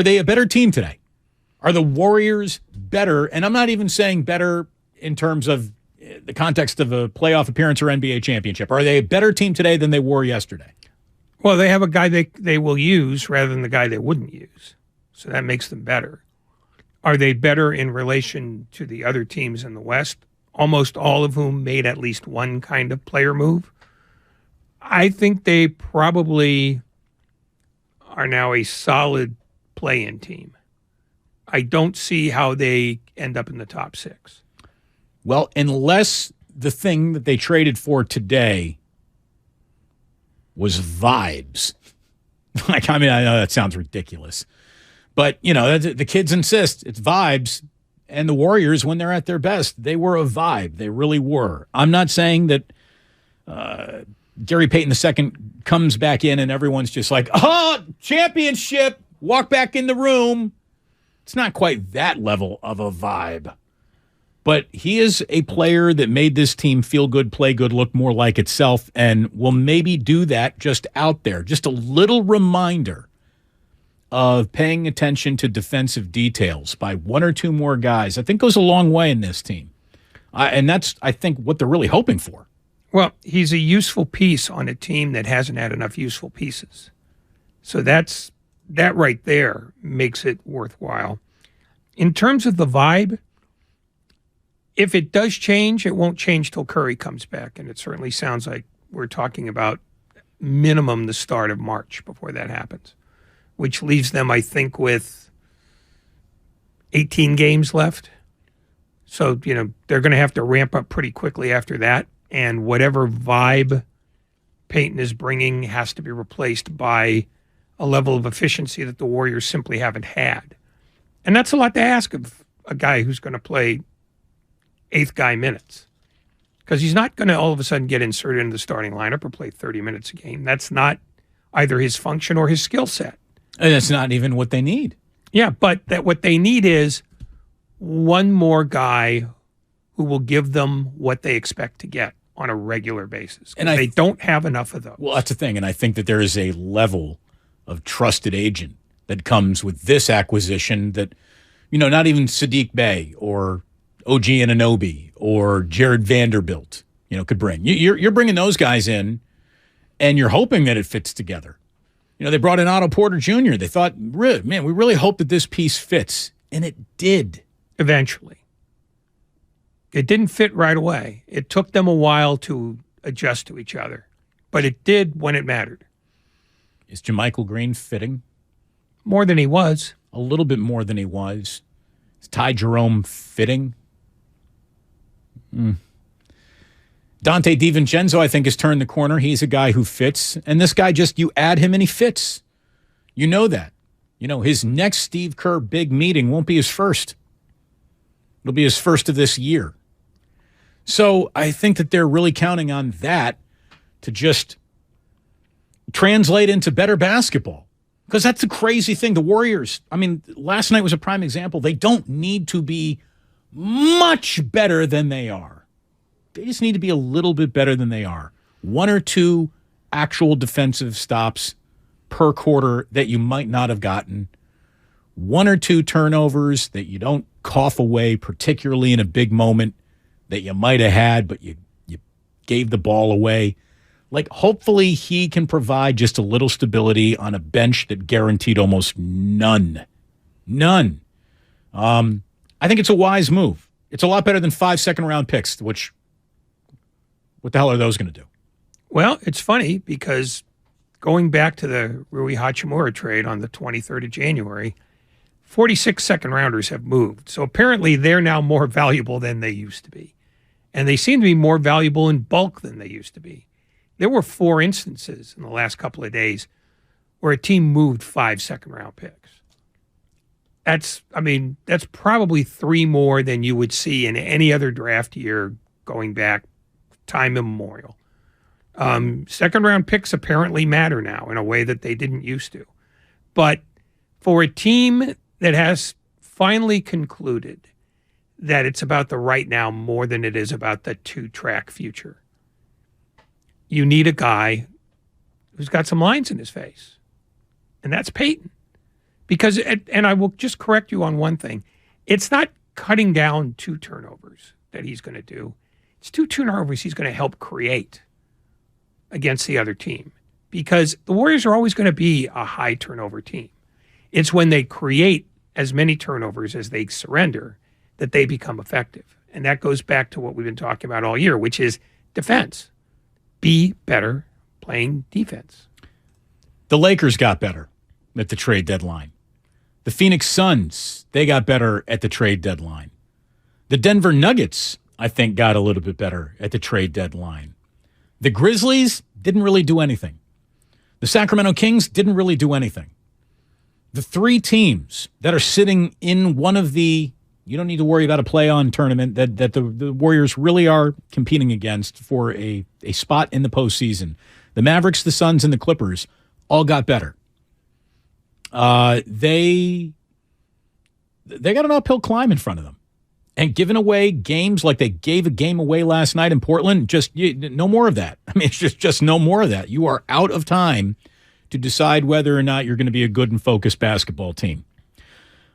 Are they a better team today? Are the Warriors better? And I'm not even saying better in terms of the context of a playoff appearance or NBA championship. Are they a better team today than they were yesterday? Well, they have a guy they will use rather than the guy they wouldn't use. So that makes them better. Are they better in relation to the other teams in the West, almost all of whom made at least one kind of player move? I think they probably are now a solid play-in team. I don't see how they end up in the top 6. Well, unless the thing that they traded for today was vibes. I know that sounds ridiculous. But, the kids insist it's vibes. And the Warriors, when they're at their best, they were a vibe. They really were. I'm not saying that Gary Payton II comes back in and everyone's just like, championship, walk back in the room. It's not quite that level of a vibe. But he is a player that made this team feel good, play good, look more like itself, and will maybe do that just out there. Just a little reminder of paying attention to defensive details by one or two more guys, I think goes a long way in this team. And that's, I think, what they're really hoping for. Well, he's a useful piece on a team that hasn't had enough useful pieces. So that right there makes it worthwhile. In terms of the vibe, if it does change, it won't change till Curry comes back. And it certainly sounds like we're talking about minimum the start of March before that happens, which leaves them, I think, with 18 games left. So, they're going to have to ramp up pretty quickly after that. And whatever vibe Payton is bringing has to be replaced by a level of efficiency that the Warriors simply haven't had. And that's a lot to ask of a guy who's going to play eighth guy minutes, because he's not going to all of a sudden get inserted into the starting lineup or play 30 minutes a game. That's not either his function or his skill set. And that's not even what they need. Yeah, but what they need is one more guy who will give them what they expect to get on a regular basis. And they don't have enough of those. Well, that's the thing. And I think that there is a level of trusted agent that comes with this acquisition that, not even Sadiq Bey or OG Anunoby or Jared Vanderbilt, could bring. You're bringing those guys in, and you're hoping that it fits together. They brought in Otto Porter Jr. They thought, man, we really hope that this piece fits. And it did. Eventually. It didn't fit right away. It took them a while to adjust to each other. But it did when it mattered. Is JaMychal Green fitting? More than he was. A little bit more than he was. Is Ty Jerome fitting? Dante DiVincenzo, I think, has turned the corner. He's a guy who fits. And this guy you add him and he fits. You know that. His next Steve Kerr big meeting won't be his first. It'll be his first of this year. So I think that they're really counting on that to just translate into better basketball. Because that's the crazy thing. The Warriors, last night was a prime example. They don't need to be much better than they are. They just need to be a little bit better than they are. One or two actual defensive stops per quarter that you might not have gotten. One or two turnovers that you don't cough away, particularly in a big moment that you might have had, but you gave the ball away. Hopefully he can provide just a little stability on a bench that guaranteed almost none. None. I think it's a wise move. It's a lot better than 5 second-round picks, which, what the hell are those going to do? Well, it's funny because going back to the Rui Hachimura trade on the 23rd of January, 46 second-rounders have moved. So apparently they're now more valuable than they used to be. And they seem to be more valuable in bulk than they used to be. There were 4 instances in the last couple of days where a team moved 5 second-round picks. That's probably 3 more than you would see in any other draft year going back time immemorial. Second-round picks apparently matter now in a way that they didn't used to. But for a team that has finally concluded that it's about the right now more than it is about the 2-track future, you need a guy who's got some lines in his face. And that's Payton. Because, and I will just correct you on one thing. It's not cutting down 2 turnovers that he's going to do. It's 2 turnovers he's going to help create against the other team. Because the Warriors are always going to be a high turnover team. It's when they create as many turnovers as they surrender that they become effective. And that goes back to what we've been talking about all year, which is defense. Be better playing defense. The Lakers got better at the trade deadline. The Phoenix Suns, they got better at the trade deadline. The Denver Nuggets, I think, got a little bit better at the trade deadline. The Grizzlies didn't really do anything. The Sacramento Kings didn't really do anything. The 3 teams that are sitting in one of the, you don't need to worry about a play-on tournament that the Warriors really are competing against for a spot in the postseason. The Mavericks, the Suns, and the Clippers all got better. They got an uphill climb in front of them. And giving away games like they gave a game away last night in Portland, just no more of that. I mean, it's just no more of that. You are out of time to decide whether or not you're going to be a good and focused basketball team.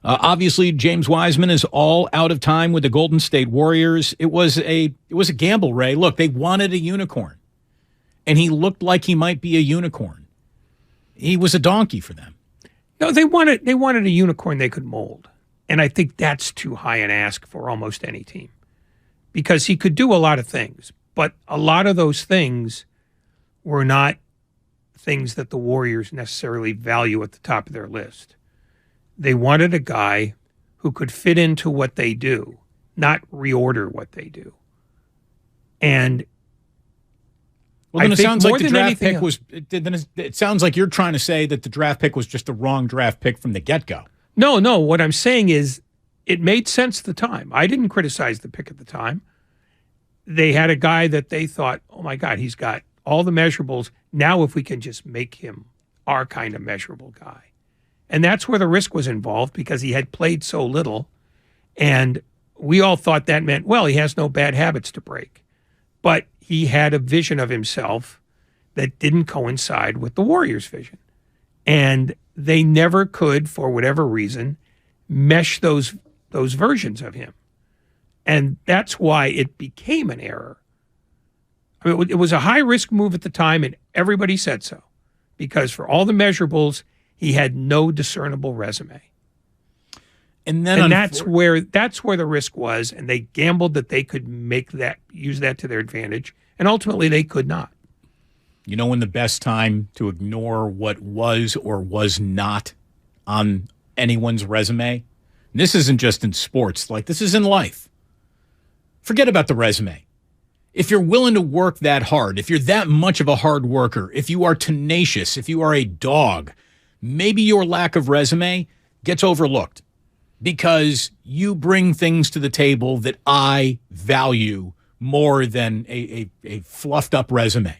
Obviously, James Wiseman is all out of time with the Golden State Warriors. It was a gamble, Ray. Look, they wanted a unicorn, and he looked like he might be a unicorn. He was a donkey for them. No, they wanted a unicorn they could mold. And I think that's too high an ask for almost any team. Because he could do a lot of things, but a lot of those things were not things that the Warriors necessarily value at the top of their list. They wanted a guy who could fit into what they do, not reorder what they do. And well, then it sounds like the draft pick was. Then it sounds like you're trying to say that the draft pick was just the wrong draft pick from the get-go. No. What I'm saying is it made sense at the time. I didn't criticize the pick at the time. They had a guy that they thought, oh, my God, he's got all the measurables. Now if we can just make him our kind of measurable guy. And that's where the risk was involved because he had played so little. And we all thought that meant, well, he has no bad habits to break. But he had a vision of himself that didn't coincide with the Warriors' vision. And they never could, for whatever reason, mesh those versions of him. And that's why it became an error. I mean, it was a high-risk move at the time, and everybody said so. Because for all the measurables, he had no discernible resume. And that's where the risk was, and they gambled that they could use that to their advantage, and ultimately they could not. You know when the best time to ignore what was or was not on anyone's resume? And this isn't just in sports, like this is in life. Forget about the resume. If you're willing to work that hard, if you're that much of a hard worker, if you are tenacious, if you are a dog, maybe your lack of resume gets overlooked because you bring things to the table that I value more than a fluffed up resume.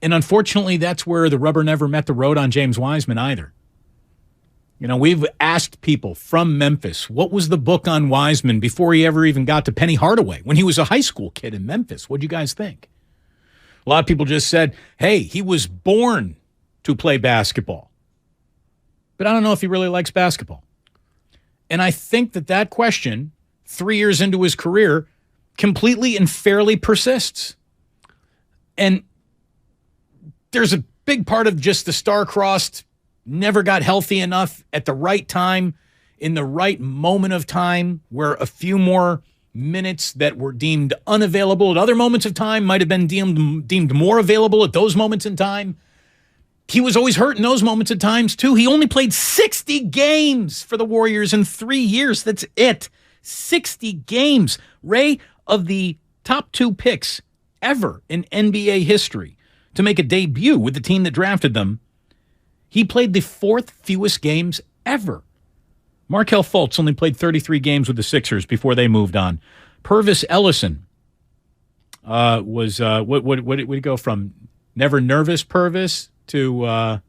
And unfortunately, that's where the rubber never met the road on James Wiseman either. You know, we've asked people from Memphis, what was the book on Wiseman before he ever even got to Penny Hardaway when he was a high school kid in Memphis? What do you guys think? A lot of people just said, hey, he was born to play basketball. But I don't know if he really likes basketball. And I think that question, 3 years into his career, completely and fairly persists. And there's a big part of just the star-crossed, never got healthy enough at the right time, in the right moment of time, where a few more minutes that were deemed unavailable at other moments of time might have been deemed more available at those moments in time. He was always hurt in those moments at times, too. He only played 60 games for the Warriors in 3 years. That's it. 60 games. Ray, of the top 2 picks ever in NBA history to make a debut with the team that drafted them, he played the 4th fewest games ever. Markelle Fultz only played 33 games with the Sixers before they moved on. Purvis Ellison was, what did we go from never nervous Purvis to,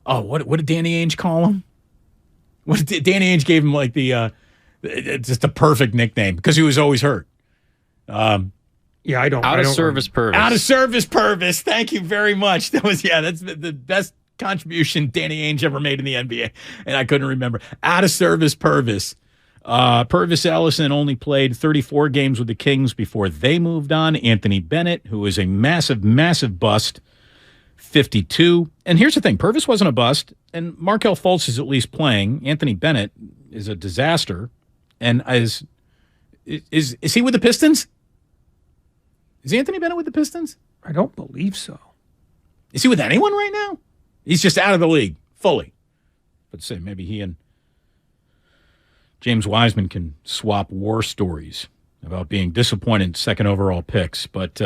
what did Danny Ainge call him? Danny Ainge gave him like just a perfect nickname because he was always hurt. Yeah, Out of service Purvis. Out of service Purvis. Thank you very much. That's the best contribution Danny Ainge ever made in the NBA, and I couldn't remember. Out of service Purvis. Purvis Ellison only played 34 games with the Kings before they moved on. Anthony Bennett, who is a massive, massive bust, 52. And here's the thing. Purvis wasn't a bust, and Markelle Fultz is at least playing. Anthony Bennett is a disaster. And is he with the Pistons? Is Anthony Bennett with the Pistons? I don't believe so. Is he with anyone right now? He's just out of the league, fully. But say maybe he and James Wiseman can swap war stories about being disappointed second overall picks. But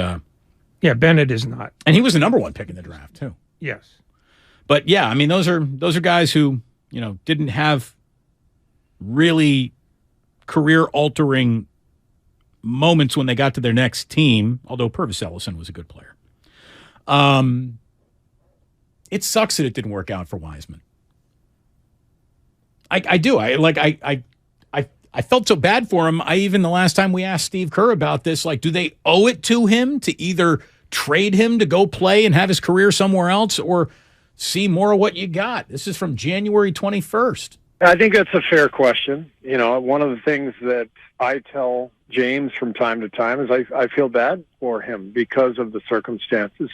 yeah, Bennett is not. And he was the number one pick in the draft, too. Yes. But yeah, I mean, those are guys who, didn't have really career-altering moments when they got to their next team, although Purvis Ellison was a good player. It sucks that it didn't work out for Wiseman. I do. I felt so bad for him. Even the last time we asked Steve Kerr about this, do they owe it to him to either trade him to go play and have his career somewhere else or see more of what you got? This is from January 21st. I think that's a fair question. One of the things that I tell James from time to time is I feel bad for him because of the circumstances.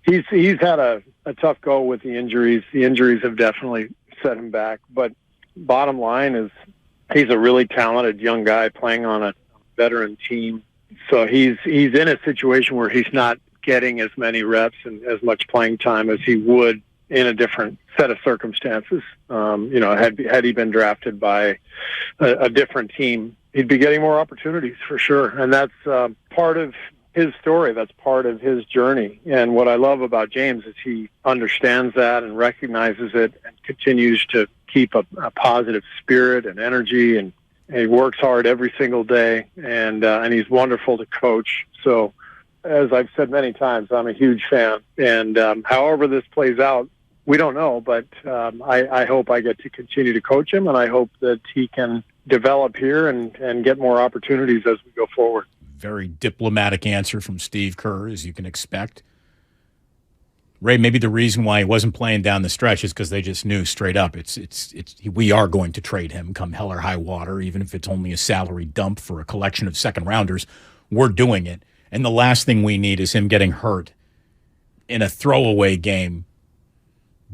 He's had a tough go with the injuries. The injuries have definitely set him back. But bottom line is he's a really talented young guy playing on a veteran team. So he's in a situation where he's not getting as many reps and as much playing time as he would in a different set of circumstances. Had he been drafted by a different team, he'd be getting more opportunities for sure. And that's part of his story. That's part of his journey. And what I love about James is he understands that and recognizes it and continues to keep a positive spirit and energy. And he works hard every single day. And he's wonderful to coach. So as I've said many times, I'm a huge fan. And however this plays out, we don't know, but I hope I get to continue to coach him, and I hope that he can develop here and get more opportunities as we go forward. Very diplomatic answer from Steve Kerr, as you can expect. Ray, maybe the reason why he wasn't playing down the stretch is because they just knew straight up we are going to trade him come hell or high water, even if it's only a salary dump for a collection of second rounders. We're doing it, and the last thing we need is him getting hurt in a throwaway game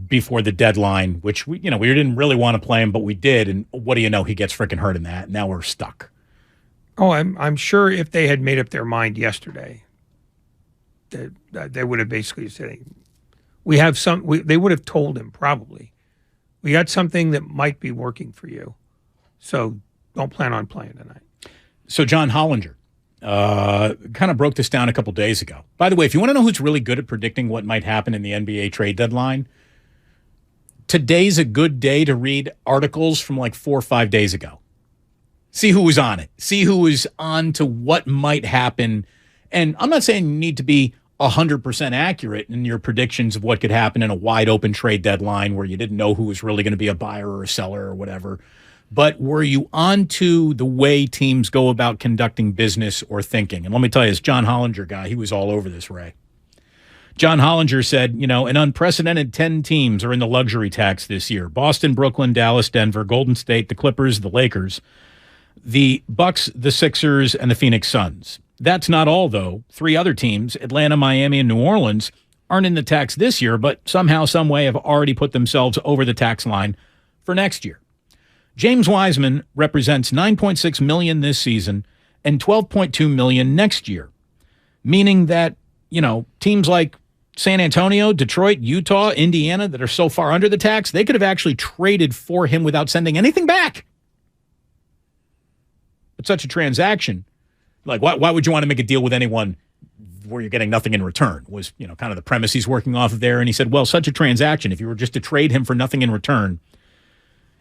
before the deadline, which we didn't really want to play him, but we did. And what do you know? He gets freaking hurt in that. Now we're stuck. Oh, I'm sure if they had made up their mind yesterday, they would have basically said, "We have some." They would have told him probably, "We got something that might be working for you, so don't plan on playing tonight." So John Hollinger kind of broke this down a couple days ago. By the way, if you want to know who's really good at predicting what might happen in the NBA trade deadline, today's a good day to read articles from 4 or 5 days ago. See who was on it. See who was on to what might happen. And I'm not saying you need to be 100% accurate in your predictions of what could happen in a wide open trade deadline where you didn't know who was really going to be a buyer or a seller or whatever. But were you on to the way teams go about conducting business or thinking? And let me tell you, this John Hollinger guy, he was all over this, Ray. John Hollinger said, an unprecedented 10 teams are in the luxury tax this year. Boston, Brooklyn, Dallas, Denver, Golden State, the Clippers, the Lakers, the Bucks, the Sixers, and the Phoenix Suns. That's not all, though. 3 other teams, Atlanta, Miami, and New Orleans, aren't in the tax this year, but somehow, some way have already put themselves over the tax line for next year. James Wiseman represents $9.6 million this season and $12.2 million next year, meaning that, teams like San Antonio, Detroit, Utah, Indiana that are so far under the tax, they could have actually traded for him without sending anything back. But such a transaction, why would you want to make a deal with anyone where you're getting nothing in return was, kind of the premise he's working off of there. And he said, well, such a transaction, if you were just to trade him for nothing in return,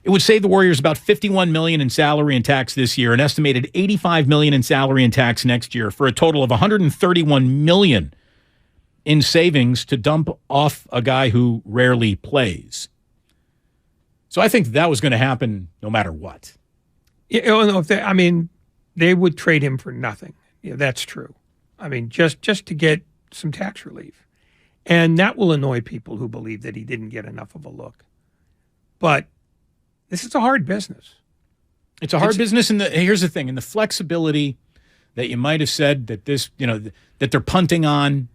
it would save the Warriors about $51 million in salary and tax this year, an estimated $85 million in salary and tax next year, for a total of $131 million in savings to dump off a guy who rarely plays. So I think that was going to happen no matter what. They would trade him for nothing. Yeah, that's true. Just to get some tax relief. And that will annoy people who believe that he didn't get enough of a look. But this is a hard business. It's a hard business. And here's the thing, and the flexibility that you might have said that this, that they're punting on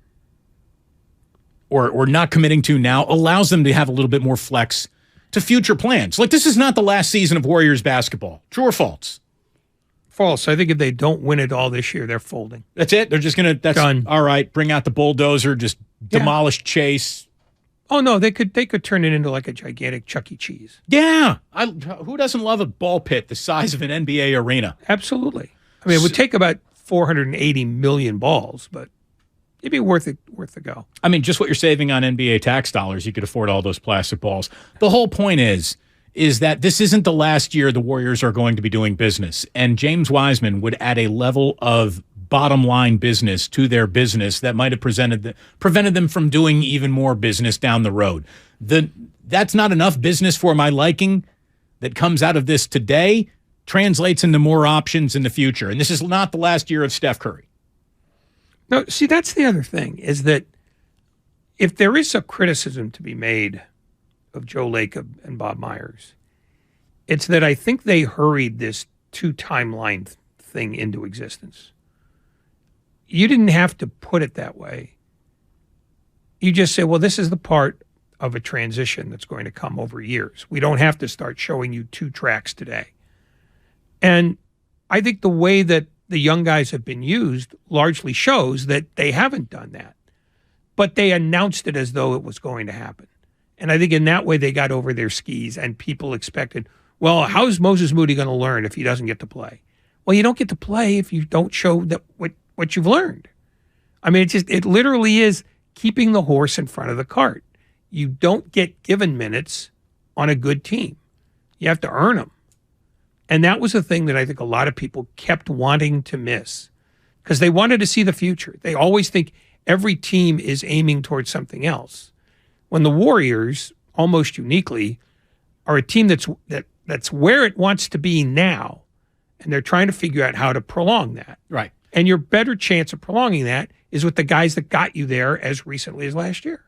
or not committing to now allows them to have a little bit more flex to future plans. Like, this is not the last season of Warriors basketball. True or false? False. I think if they don't win it all this year, they're folding. That's it? They're just going to, that's done. All right, bring out the bulldozer, just demolish Chase. Oh, no, they could turn it into like a gigantic Chuck E. Cheese. Yeah. Who doesn't love a ball pit the size of an NBA arena? Absolutely. I mean, it would take about 480 million balls, but it'd be worth a go. I mean, just what you're saving on NBA tax dollars, you could afford all those plastic balls. The whole point is that this isn't the last year the Warriors are going to be doing business. And James Wiseman would add a level of bottom line business to their business that might have prevented them from doing even more business down the road. That's not enough business for my liking that comes out of this today, translates into more options in the future. And this is not the last year of Steph Curry. No, see, that's the other thing, is that if there is a criticism to be made of Joe Lacob and Bob Myers, it's that I think they hurried this two-timeline thing into existence. You didn't have to put it that way. You just say, well, this is the part of a transition that's going to come over years. We don't have to start showing you two tracks today. And I think the way that the young guys have been used largely shows that they haven't done that. But they announced it as though it was going to happen. And I think in that way they got over their skis, and people expected, well, how's Moses Moody going to learn if he doesn't get to play? Well, you don't get to play if you don't show that what you've learned. I mean, it literally is keeping the horse in front of the cart. You don't get given minutes on a good team. You have to earn them. And that was the thing that I think a lot of people kept wanting to miss, because they wanted to see the future. They always think every team is aiming towards something else, when the Warriors, almost uniquely, are a team that's where it wants to be now, and they're trying to figure out how to prolong that. Right. And your better chance of prolonging that is with the guys that got you there as recently as last year.